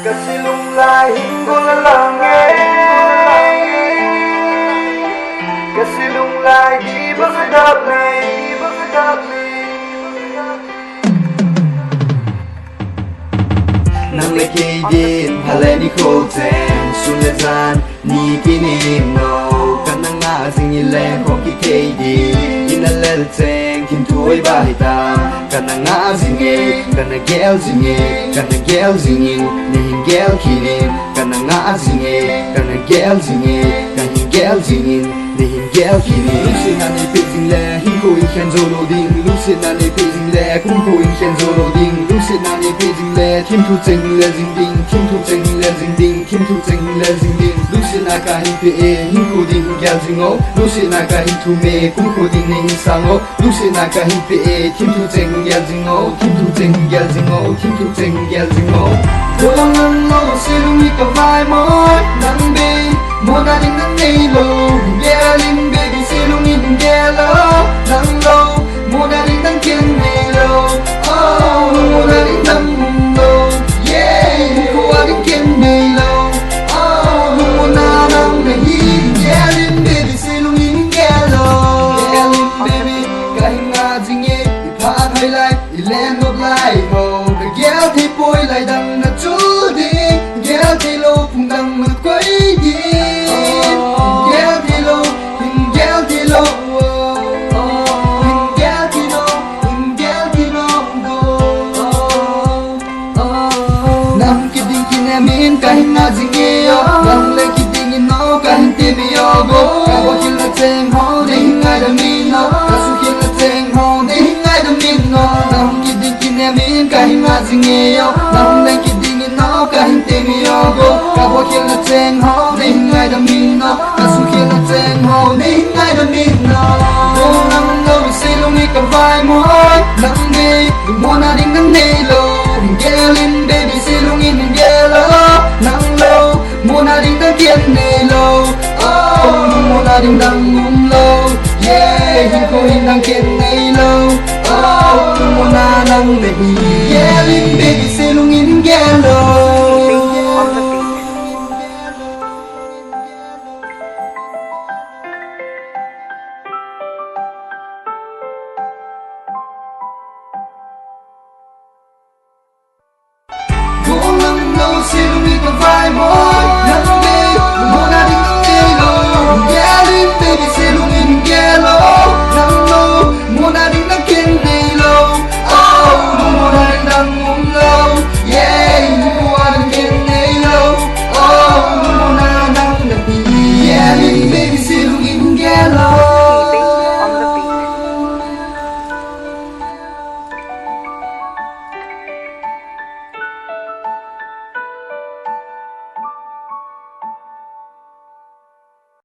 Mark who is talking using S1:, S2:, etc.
S1: Kasi lunglahin ko na lang Kasi lunglahin di ba kadakli Nang lekidin halay ni Koten Sulatan ni Pinimno Kanang nga singileng ko kikidi Inalal teng kintuay bahitam Kanang nga zingi Kanang gel zingi Kanang gel zingin Nihingel kilin Kanang nga zingi Kanang gel zingi Kanang gel zingin Nihingel kilin Lusin na ni Pizing le Hinko in Ken Zolo Ding Lusin na ni Pizing le Kumko in Ken Zolo Ding Lusin na ni Pizing le Kim Tu Zeng le Zing Ding Kim Tu Zeng le Zing Ding Kim Tu Zeng le Zing Ding Lusin na ka hin pe e Hinko ding gel zingo Lusin na ka hin tu me Kumko ding ne hin sango Lusin na ka hin pe e Kim Tu Zeng gel zingo Kim Tu Zeng gel zingo Kim Tu Zeng gel zingo Walang ano silong ikaway mo Nang bay Muna rin ng nilo Galing baby silongin ng gelo Nang low Muna rin ng kinilo Oh Muna rin ng mundo Yeah Kuha rin kinilo Oh Muna nang nahihig Galing baby silongin ng gelo Galing baby Kahit nga zingi Ipag-highlight I-land of life Oh Gel thì bôi lại đằng nát chú đi Gel thì lâu phùng đằng nát quay đi Gel thì lâu Gel thì lâu Gel thì lâu Gel thì lâu Nam ki ding ki na min kahin na zingiyo Nam le ki ding ino kahin tibiyogo Kawa kila teng ho de hingay da mino Kasu kila teng ho de hingay da mino Nam ki ding ki na min kahin na zingiyo Nam le ki ding ino kahin tibiyogo Kawa kila teng ho de hingay da mino Kasu kila teng ho de hingay da mino Oh nam lo silong ikaway mo Nam di mo na rin ng nilo Gelin baby silongin ng gelo Nang low Muna rin ng kinilo Oh Muna rin ng umlo Yeah Hikohin ng kinilo Oh Muna nang nahi